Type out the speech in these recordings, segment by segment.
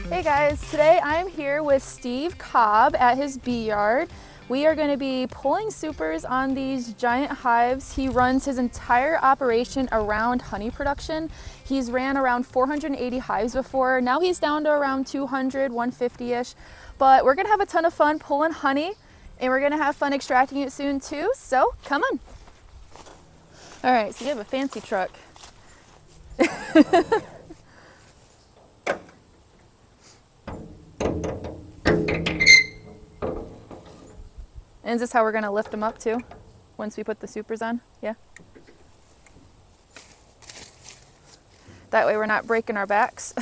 Hey guys, today I'm here with Steve Cobb at his bee yard. We are going to be pulling supers on these giant hives. He runs his entire operation around honey production. He's ran around 480 hives before. Now he's down to around 200, 150-ish. But we're going to have a ton of fun pulling honey, and we're going to have fun extracting it soon too. So come on. All right, so you have a fancy truck. And is this how we're going to lift them up too, once we put the supers on? Yeah. That way we're not breaking our backs.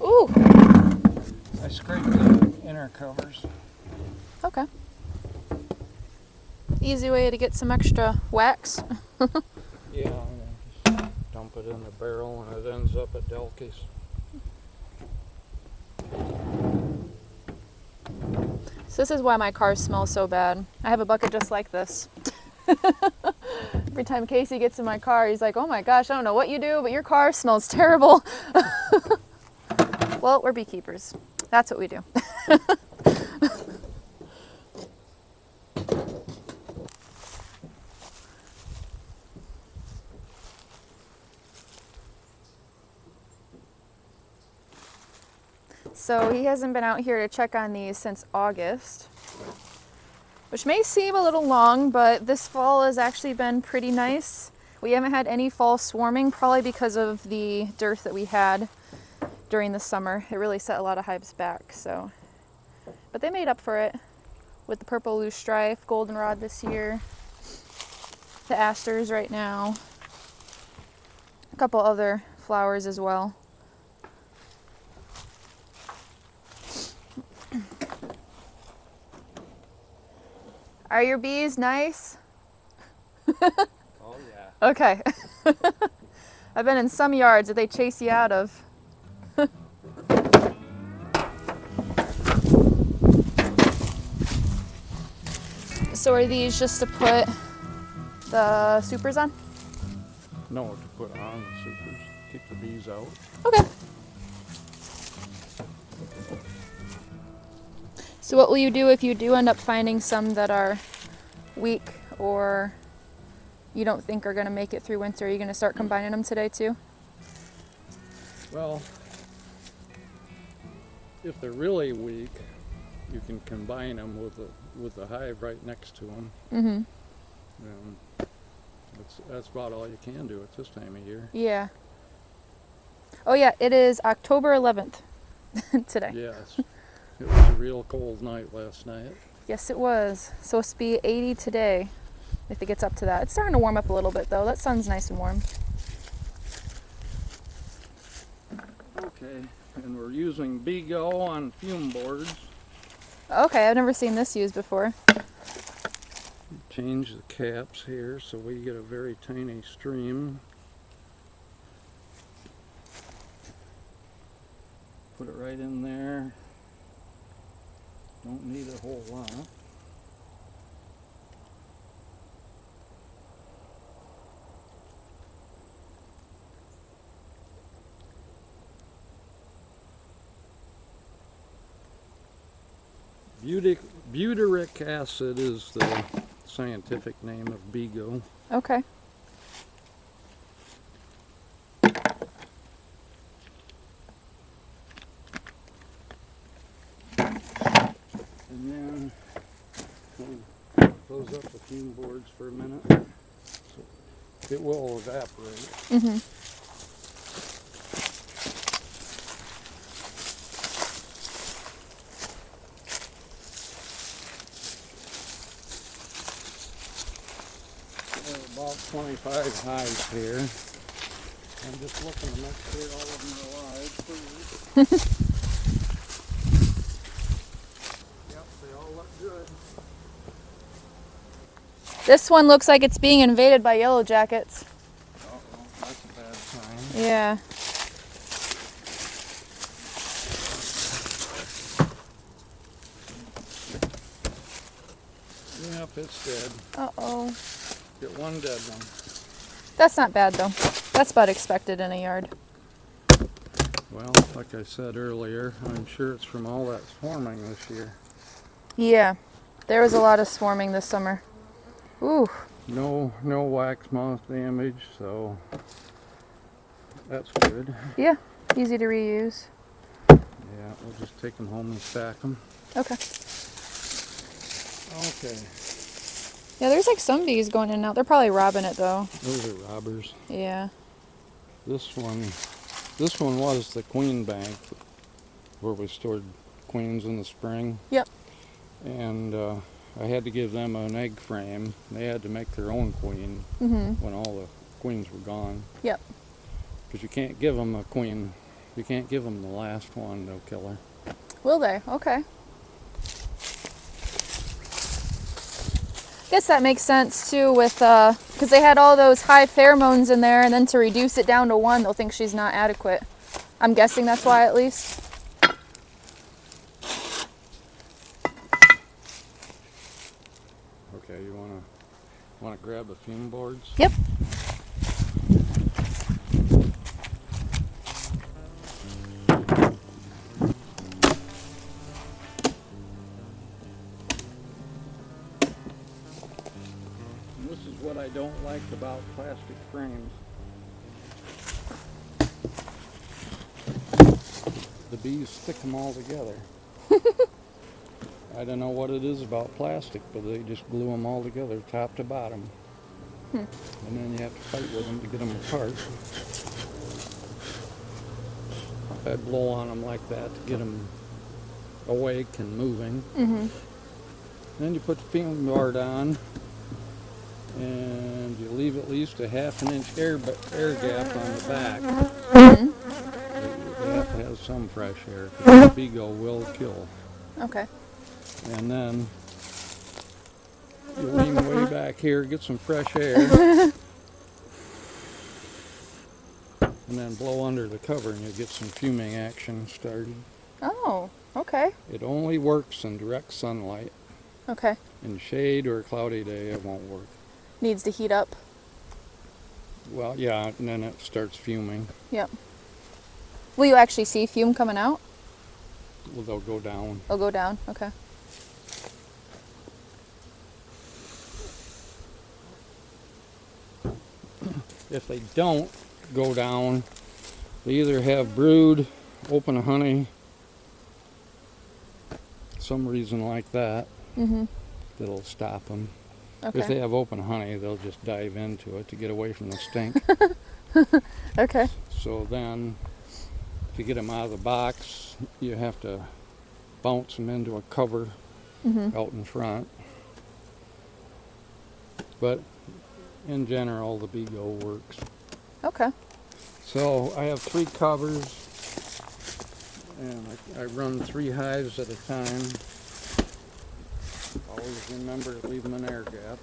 Ooh. I scraped the inner covers. Okay. Easy way to get some extra wax. Yeah, and then just dump it in the barrel and it ends up at Delkey's. So this is why my car smells so bad. I have a bucket just like this. Every time Casey gets in my car, he's like, oh my gosh, I don't know what you do, but your car smells terrible. Well, we're beekeepers. That's what we do. So he hasn't been out here to check on these since August, which may seem a little long, but this fall has actually been pretty nice. We haven't had any fall swarming, probably because of the dearth that we had during the summer. It really set a lot of hives back, so. But they made up for it with the purple loosestrife, goldenrod this year, the asters right now, a couple other flowers as well. Are your bees nice? Oh yeah. Okay. I've been in some yards that they chase you out of. So are these just to put the supers on? No, to put on the supers. Keep the bees out. Okay. So what will you do if you do end up finding some that are weak or you don't think are going to make it through winter? Are you going to start combining them today too? Well, if they're really weak, you can combine them with the hive right next to them. Mm-hmm. That's about all you can do at this time of year. Yeah. Oh yeah, it is October 11th today. Yes. It was a real cold night last night. Yes, it was. Supposed to be 80 today, if it gets up to that. It's starting to warm up a little bit though. That sun's nice and warm. Okay, and we're using Bee-Go on fume boards. Okay, I've never seen this used before. Change the caps here so we get a very tiny stream. Put it right in there. Don't need a whole lot. Butyric acid is the scientific name of Bee-Go. Okay. And then we'll close up the fume boards for a minute. So it will evaporate. Mm-hmm. About 25 hives here. I'm just looking to make sure all of them are alive first. Yep, they all look good. This one looks like it's being invaded by yellow jackets. Uh-oh, that's a bad sign. Yeah. Yep, it's dead. Uh-oh. Get one dead one. That's not bad, though. That's about expected in a yard. Well, like I said earlier, I'm sure it's from all that swarming this year. Yeah. There was a lot of swarming this summer. Ooh. No wax moth damage, so that's good. Yeah. Easy to reuse. Yeah, we'll just take them home and stack them. Okay. Okay. Yeah, there's like some bees going in and out. They're probably robbing it, though. Those are robbers. Yeah. This one was the queen bank where we stored queens in the spring. Yep. And I had to give them an egg frame. They had to make their own queen when all the queens were gone. Yep. Because you can't give them a queen. You can't give them the last one, they'll kill her. Will they? Okay. Guess that makes sense too with, because they had all those high pheromones in there, and then to reduce it down to one, they'll think she's not adequate. I'm guessing that's why, at least. Okay, you wanna grab the fume boards? Yep. This is what I don't like about plastic frames. The bees stick them all together. I don't know what it is about plastic, but they just glue them all together, top to bottom. And then you have to fight with them to get them apart. I blow on them like that to get them awake and moving. Then you put the fume board on, and you leave at least a ½ inch air gap on the back. You have to have some fresh air, because the beagle will kill. Okay. And then you lean way back here, get some fresh air, and then blow under the cover, and you get some fuming action started. Oh, okay. It only works in direct sunlight. Okay. In shade or a cloudy day, it won't work. Needs to heat up. Well, yeah, and then it starts fuming. Yep. Will you actually see fume coming out? Well, they'll go down. It'll go down. Okay. If they don't go down, they either have brood, open honey, some reason like that, that'll stop them. Okay. If they have open honey, they'll just dive into it to get away from the stink. Okay. So then, to get them out of the box, you have to bounce them into a cover out in front. But in general, the Beagle works. Okay. So I have 3 covers, and I run 3 hives at a time. Always remember to leave them an air gap.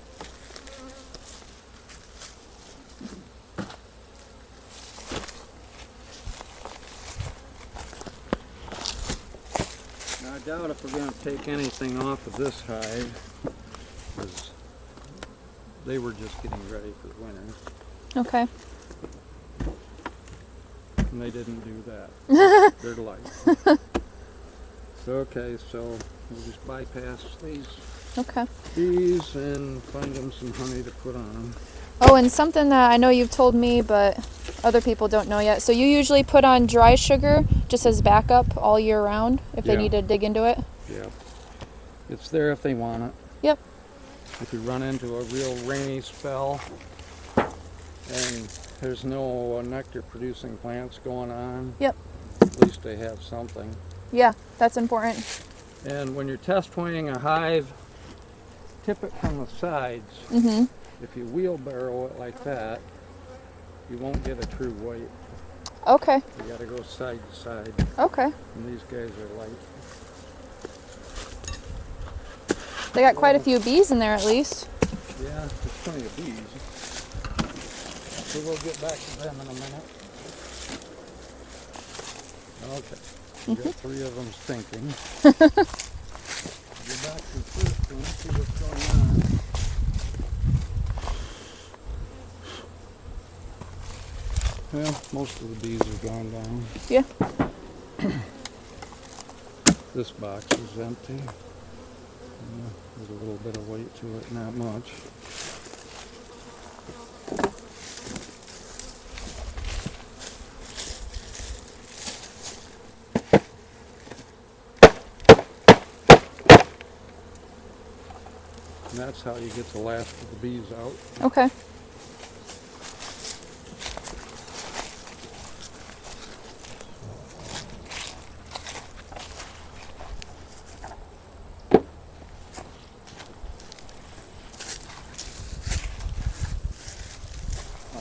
Now I doubt if we're going to take anything off of this hive, because they were just getting ready for winter. Okay. And they didn't do that. They're light. Okay, so we'll just bypass these Okay. bees and find them some honey to put on them. Oh, and something that I know you've told me, but other people don't know yet. So you usually put on dry sugar just as backup all year round if they Yeah. need to dig into it? Yeah. It's there if they want it. Yep. If you run into a real rainy spell and there's no nectar producing plants going on, Yep. at least they have something. Yeah, that's important. And when you're test pointing a hive, tip it from the sides. Mm-hmm. If you wheelbarrow it like that, you won't get a true weight. Okay. You gotta go side to side. Okay. And these guys are light. They got quite a few bees in there at least. Yeah. Yeah, there's plenty of bees. So we'll get back to them in a minute. Okay, we got 3 of them stinking. Get back to the first one, see what's going on. Well, most of the bees are gone down. Yeah. This box is empty. There's a little bit of weight to it, not much. And that's how you get the last of the bees out. Okay.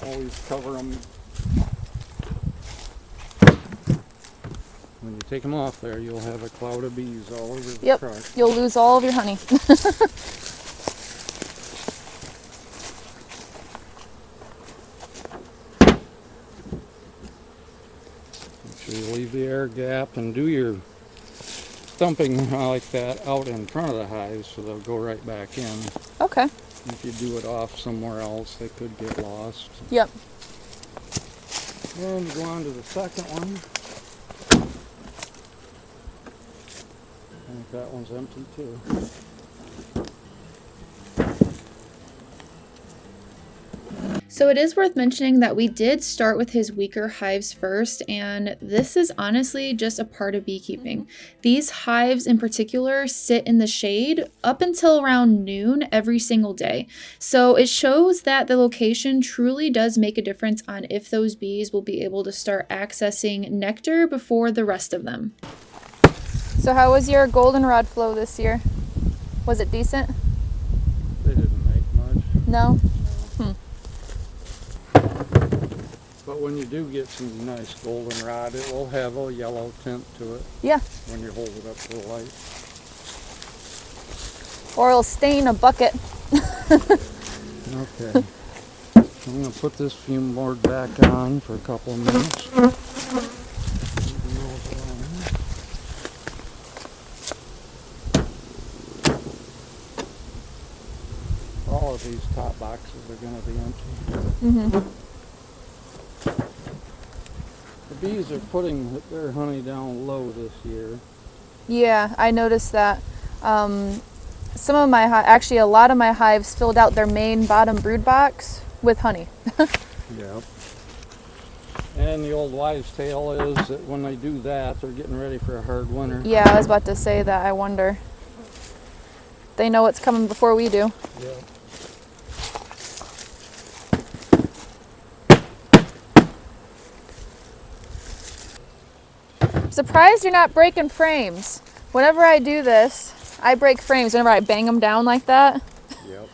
Always cover them. When you take them off there, you'll have a cloud of bees all over the Yep. truck. You'll lose all of your honey. Make sure you leave the air gap and do your thumping like that out in front of the hives so they'll go right back in. Okay. If you do it off somewhere else, they could get lost. Yep. And go on to the second one. I think that one's empty too. So it is worth mentioning that we did start with his weaker hives first, and this is honestly just a part of beekeeping. These hives in particular sit in the shade up until around noon every single day. So it shows that the location truly does make a difference on if those bees will be able to start accessing nectar before the rest of them. So how was your goldenrod flow this year? Was it decent? They didn't make much. No? But when you do get some nice goldenrod, it will have a yellow tint to it. Yeah. When you hold it up to the light. Or it'll stain a bucket. Okay. I'm going to put this fume board back on for a couple of minutes. All of these top boxes are going to be empty. Mm-hmm. The bees are putting their honey down low this year. Yeah, I noticed that. Some of my actually a lot of my hives filled out their main bottom brood box with honey. Yep. And the old wives' tale is that when they do that, they're getting ready for a hard winter. Yeah, I was about to say that. I wonder. They know what's coming before we do. Yeah. Surprised you're not breaking frames. Whenever I do this, I break frames whenever I bang them down like that. Yep.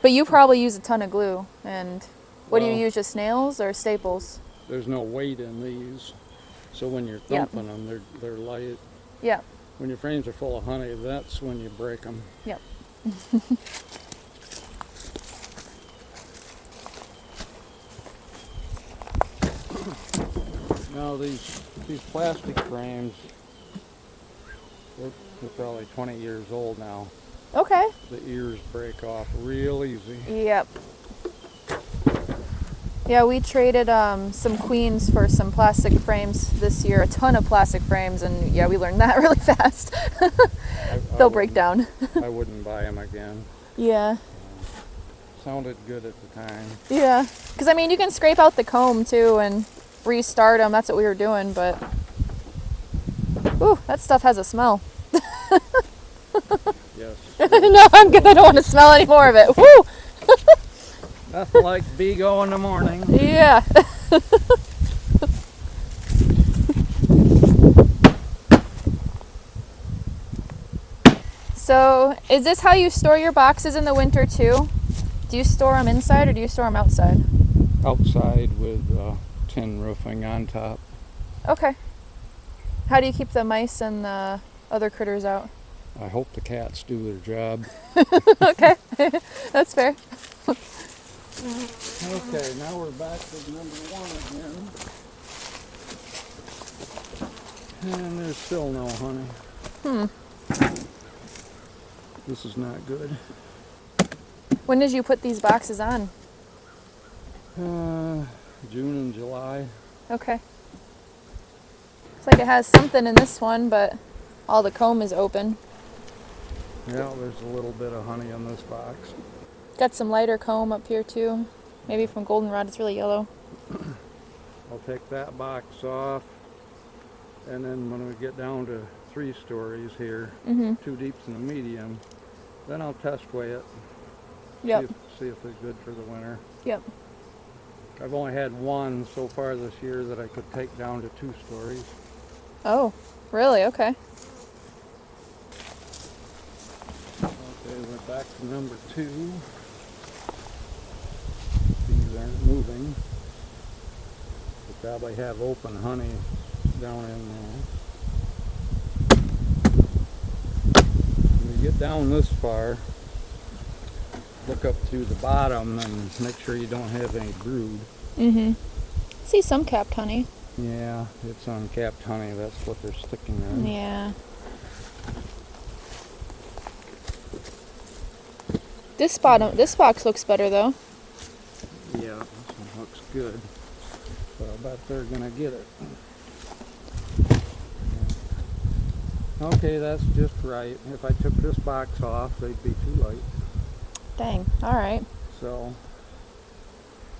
But you probably use a ton of glue. And what do you Well, use, just nails or staples? There's no weight in these, so when you're thumping them, they're light. Yep. When your frames are full of honey, that's when you break them. Yep. Now these plastic frames, they're probably 20 years old now. Okay. The ears break off real easy. Yep. Yeah, we traded some queens for some plastic frames this year, a ton of plastic frames, and yeah, we learned that really fast. They'll break down. I wouldn't buy them again. Yeah. Sounded good at the time. Yeah. Because, I mean, you can scrape out the comb, too, and restart them. That's what we were doing, but... Ooh, that stuff has a smell. Yes. No, I'm good. I don't want to smell any more of it. Woo! Nothing like Bego in the morning. Yeah. So, is this how you store your boxes in the winter too? Do you store them inside or do you store them outside? Outside with tin roofing on top. Okay. How do you keep the mice and the other critters out? I hope the cats do their job. Okay, that's fair. Okay, now we're back to number 1 again. And there's still no honey. This is not good. When did you put these boxes on? June and July. Okay. Looks like it has something in this one, but all the comb is open. Yeah, there's a little bit of honey in this box. Got some lighter comb up here too. Maybe from goldenrod, it's really yellow. I'll take that box off, and then when we get down to 3 stories here, 2 deeps and a medium, then I'll test weigh it. Yep. See if they're good for the winter. Yep. I've only had 1 so far this year that I could take down to 2 stories. Oh, really? Okay. Okay, we're back to number 2. These aren't moving. They probably have open honey down in there. When you get down this far, look up through the bottom and make sure you don't have any brood. See some capped honey. Yeah, it's uncapped honey. That's what they're sticking in. Yeah. This box looks better though. Yeah, this one looks good. So I bet they're gonna get it. Okay, that's just right. If I took this box off, they'd be too light. Dang. All right. So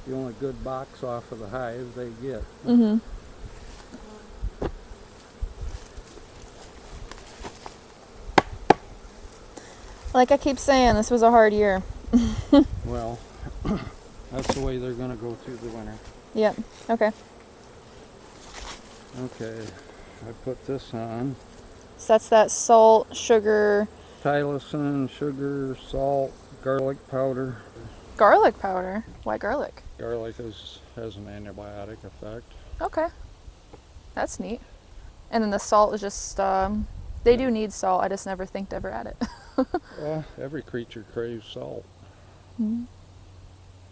the only good box off of the hive they get. Like I keep saying, this was a hard year. Well, that's the way they're gonna go through the winter. Yep. Okay. Okay, I put this on. So that's that salt, sugar. Tylosin, sugar, salt, garlic powder. Garlic powder? Why garlic? Garlic has an antibiotic effect. Okay. That's neat. And then the salt is just, they do need salt. I just never think to ever add it. Well, every creature craves salt.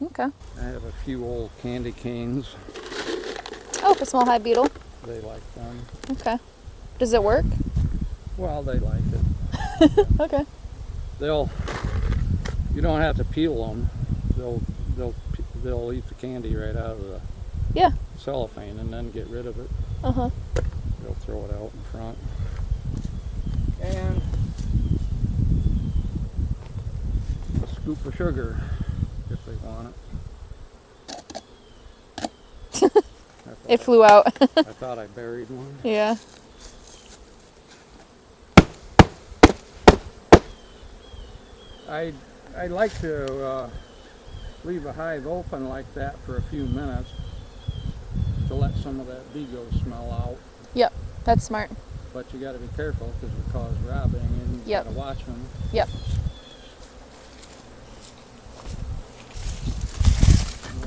Okay. I have a few old candy canes. Oh, for small hive beetle. They like them. Okay. Does it work? Well, they like it. Okay. You don't have to peel them. They'll eat the candy right out of the cellophane and then get rid of it. They'll throw it out in front. And a scoop of sugar if they want it. It flew out. I thought I buried one. Yeah. I like to leave a hive open like that for a few minutes to let some of that bee-go smell out. Yep. That's smart. But you got to be careful because it causes robbing and you got to watch them. Yep.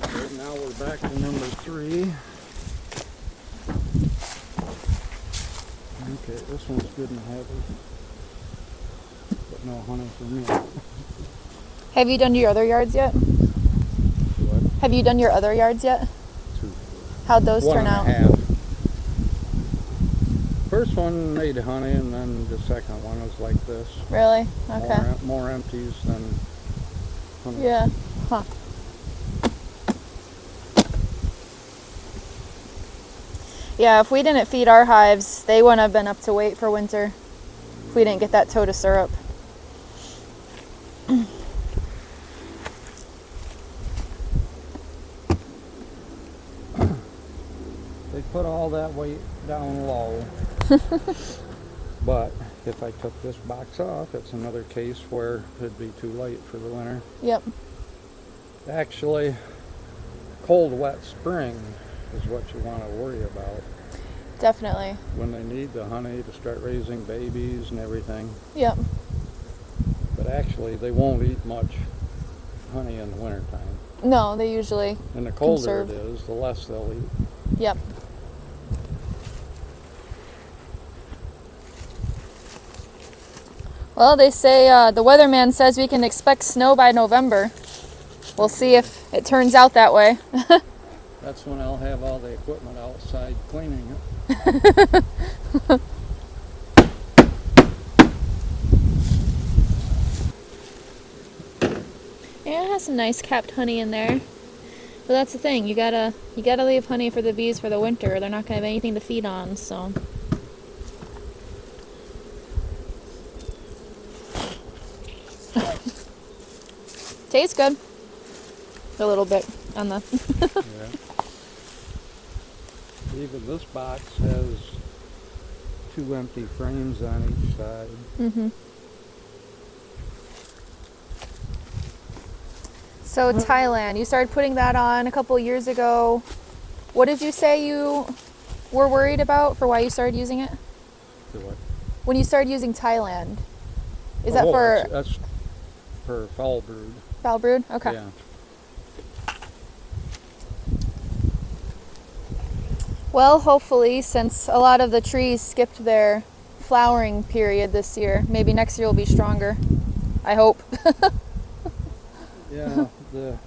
Okay, now we're back to number 3. Okay, this one's good and heavy, but no honey for me. Have you done your other yards yet? What? Have you done your other yards yet? 2. How'd those turn out? 1.5. First one made honey, and then the second one was like this. Really? Okay. More empties than honey. Yeah. Huh. Yeah, if we didn't feed our hives, they wouldn't have been up to weight for winter if we didn't get that toe to syrup. They put all that weight down low. But if I took this box off, it's another case where it'd be too late for the winter. Yep. Actually, cold, wet spring is what you want to worry about. Definitely. When they need the honey to start raising babies and everything. Yep. But actually, they won't eat much honey in the wintertime. No, they usually And the colder conserve. it is, the less they'll eat. Yep. Well, they say the weatherman says we can expect snow by November. We'll see if it turns out that way. That's when I'll have all the equipment outside cleaning it. Yeah, it has some nice capped honey in there. But that's the thing, you gotta leave honey for the bees for the winter. They're not gonna have anything to feed on, so. Tastes good. A little bit on the. Yeah. Even this box has 2 empty frames on each side. Mm-hmm. So Thailand, you started putting that on a couple years ago. What did you say you were worried about for why you started using it? For what? When you started using Thailand, is that for that's for foul brood. foul brood? Okay. Yeah. Well, hopefully, since a lot of the trees skipped their flowering period this year, maybe next year will be stronger. I hope. Yeah, the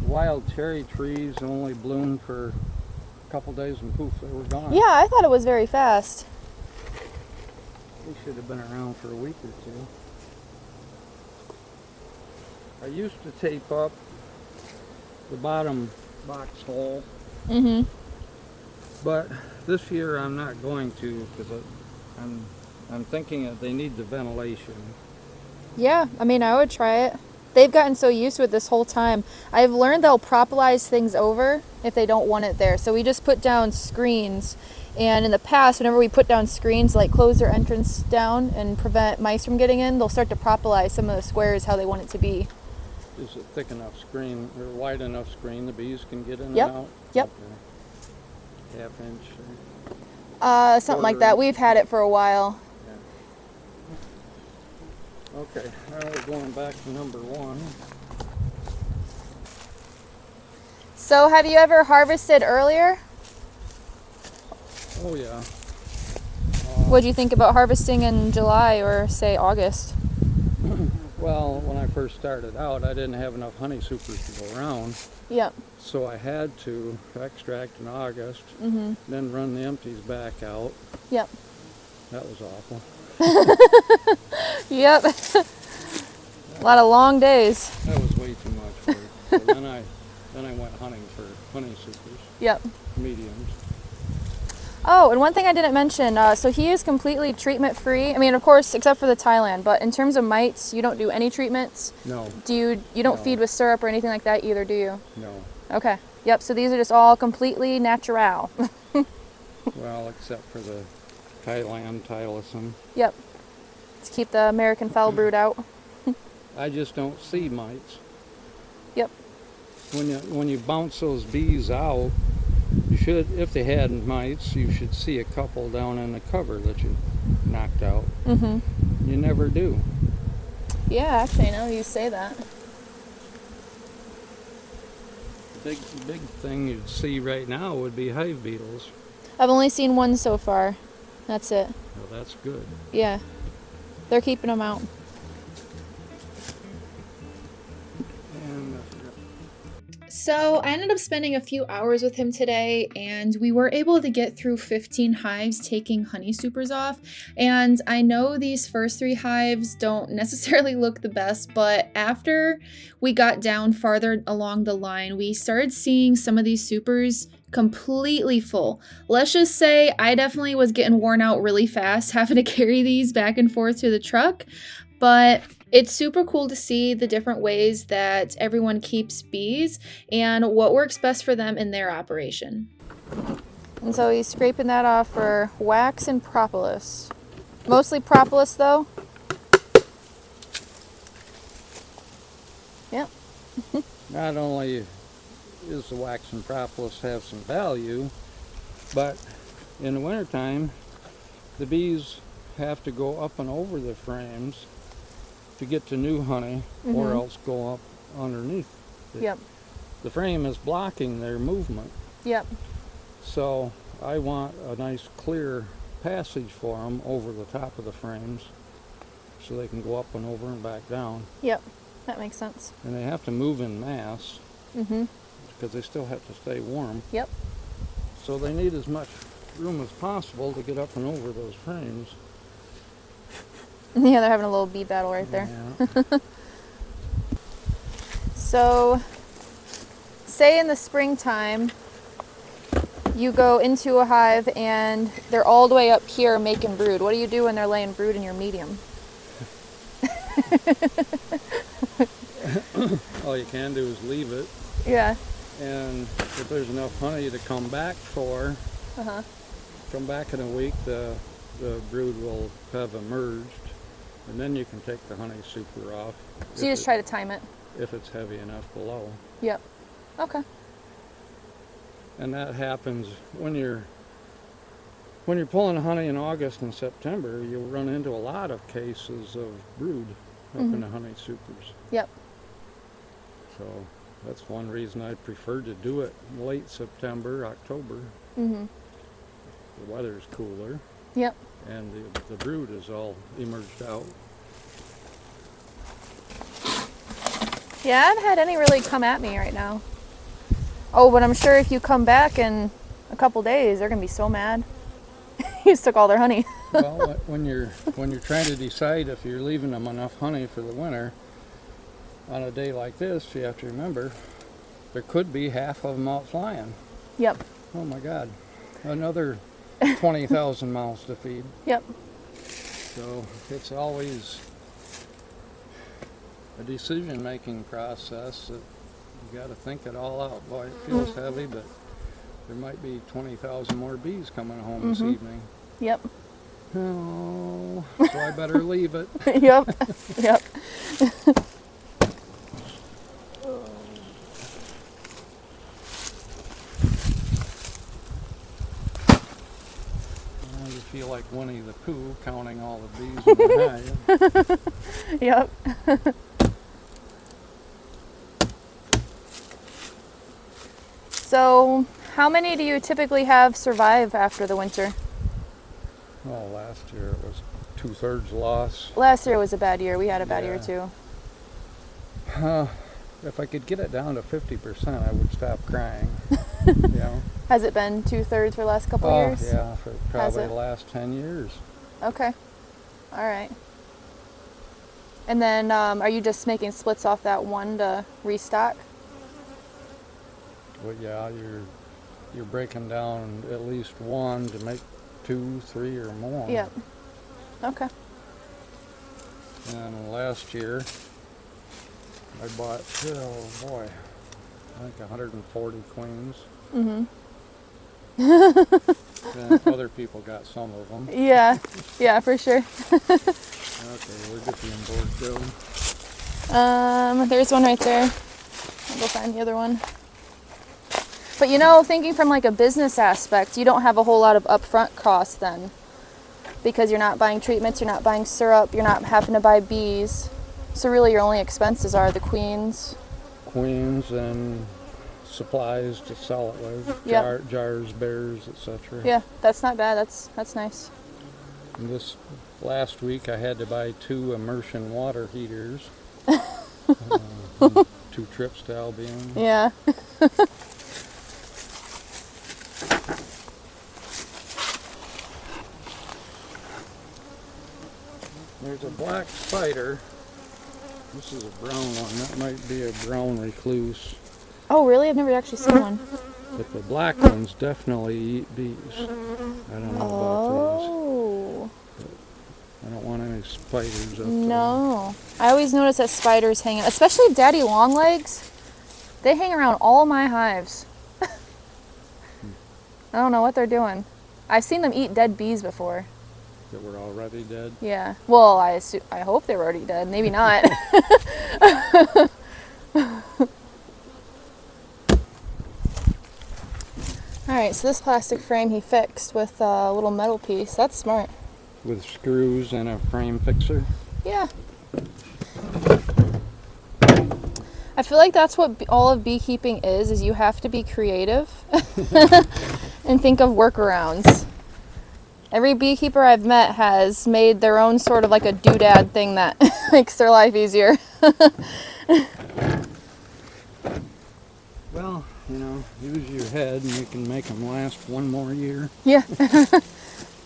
wild cherry trees only bloomed for a couple days and poof, they were gone. Yeah, I thought it was very fast. They should have been around for a week or two. I used to tape up the bottom box hole. Mm-hmm. But this year I'm not going to because I'm thinking that they need the ventilation. Yeah, I mean, I would try it. They've gotten so used to it this whole time. I've learned they'll propolize things over if they don't want it there. So we just put down screens. And in the past, whenever we put down screens, like close their entrance down and prevent mice from getting in, they'll start to propolize some of the squares how they want it to be. Is it thick enough screen or wide enough screen the bees can get in Yep. and out? Yep. Okay. Half inch. Or Something like that. We've had it for a while. Okay, now we're going back to number 1. So have you ever harvested earlier? Oh yeah. What do you think about harvesting in July or say August? Well, when I first started out, I didn't have enough honey supers to go around. Yep. So I had to extract in August, then run the empties back out. Yep. That was awful. Yep. A lot of long days. That was way too much work. So then I went hunting for honey supers. Yep. Mediums. Oh, and one thing I didn't mention, so he is completely treatment free. I mean, of course, except for the Thailand, but in terms of mites, you don't do any treatments? No. You don't No. feed with syrup or anything like that either, do you? No. Okay. Yep, so these are just all completely natural. Well, except for the Thailand Tylosin. Yep. To keep the American foul brood out. I just don't see mites. Yep. When you bounce those bees out, you should, if they had mites, you should see a couple down in the cover that you knocked out. Mm-hmm. You never do. Yeah, actually, now you say that. The big thing you'd see right now would be hive beetles. I've only seen one so far. That's it. Well, that's good. Yeah. They're keeping them out. And So I ended up spending a few hours with him today, and we were able to get through 15 hives taking honey supers off. And I know these first 3 hives don't necessarily look the best, but after we got down farther along the line, we started seeing some of these supers completely full. Let's just say I definitely was getting worn out really fast having to carry these back and forth to the truck, but it's super cool to see the different ways that everyone keeps bees and what works best for them in their operation. And so he's scraping that off for wax and propolis. Mostly propolis though. Yep. not only is the wax and propolis have some value, but in the wintertime, the bees have to go up and over the frames to get to new honey, or else go up underneath. The frame is blocking their movement. Yep. So I want a nice clear passage for them over the top of the frames so they can go up and over and back down. Yep. That makes sense. And they have to move in mass. Mm-hmm. Because they still have to stay warm. Yep. So they need as much room as possible to get up and over those frames. Yeah, they're having a little bee battle right there. Yeah. So, say in the springtime, you go into a hive and they're all the way up here making brood. What do you do when they're laying brood in your medium? All you can do is leave it. Yeah. And if there's enough honey to come back for, come back in a week, the brood will have emerged, and then you can take the honey super off. So you just try to time it? If it's heavy enough below. Yep. Okay. And that happens when you're pulling honey in August and September, you'll run into a lot of cases of brood up in the honey supers. Yep. So that's one reason I prefer to do it late September, October. Mm-hmm. The weather's cooler. Yep. And the brood is all emerged out. Yeah, I haven't had any really come at me right now. Oh, but I'm sure if you come back in a couple days, they're gonna be so mad. You just took all their honey. Well, when you're trying to decide if you're leaving them enough honey for the winter, on a day like this, you have to remember there could be half of them out flying. Yep. Oh my God, another 20,000 mouths to feed. Yep. So it's always a decision-making process that you got to think it all out. Boy, it feels heavy, but there might be 20,000 more bees coming home this evening. Yep. Oh, so I better leave it. Yep. Yep. You feel like Winnie the Pooh counting all the bees in the hive. Yep. So, how many do you typically have survive after the winter? Well, last year it was 2/3 loss. Last year was a bad year. We had a bad year too. If I could get it down to 50%, I would stop crying. You know? Has it been 2/3 for the last couple years? Yeah, for probably the last 10 years. Okay. All right. And then, are you just making splits off that one to restock? But yeah, you're breaking down at least one to make 2, 3, or more. Yeah. Okay. And last year, I bought, oh boy, I think 140 queens. Mm-hmm. And other people got some of them. Yeah. Yeah, for sure. Okay, we'll get you on board, Joe. There's one right there. I'll go find the other one. But you know, thinking from like a business aspect, you don't have a whole lot of upfront costs then. Because you're not buying treatments, you're not buying syrup, you're not having to buy bees. So really your only expenses are the queens. Queens and supplies to sell it with. Yep. Jars, bears, etc. Yeah, that's not bad. That's nice. And this last week I had to buy 2 immersion water heaters. 2 trips to Albion. Yeah. There's a black spider. This is a brown one. That might be a brown recluse. Oh, really? I've never actually seen one. But the black ones definitely eat bees. I don't know about these. I don't want any spiders up there. No. I always notice that spiders hang out, especially daddy longlegs. They hang around all my hives. I don't know what they're doing. I've seen them eat dead bees before. That were already dead? Yeah. Well, I hope they were already dead. Maybe not. Alright, so this plastic frame he fixed with a little metal piece. That's smart. With screws and a frame fixer? Yeah. I feel like that's what all of beekeeping is you have to be creative and think of workarounds. Every beekeeper I've met has made their own sort of like a doodad thing that makes their life easier. Well, you know, use your head and you can make them last one more year. Yeah.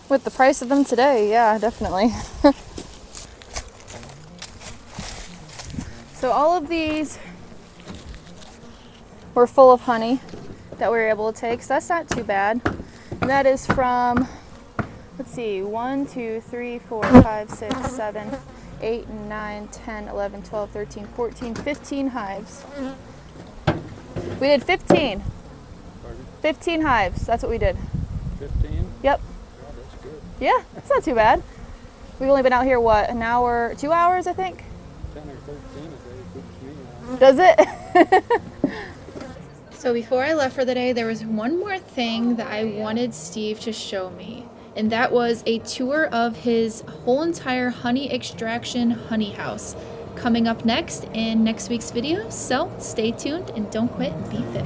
With the price of them today, yeah, definitely. So all of these were full of honey that we were able to take, so that's not too bad. And that is from, let's see, 1, 2, 3, 4, 5, 6, 7, 8, 9, 10, 11, 12, 13, 14, 15 hives. We did 15. Pardon? 15 hives, that's what we did. 15? Yep. Oh, that's good. Yeah, it's not too bad. We've only been out here, what, an hour, 2 hours, I think? 10 or 13 a day keeps me out. Does it? So before I left for the day, there was one more thing that I wanted Steve to show me, and that was a tour of his whole entire honey extraction honey house coming up next in next week's video. So stay tuned and don't quit, be fit.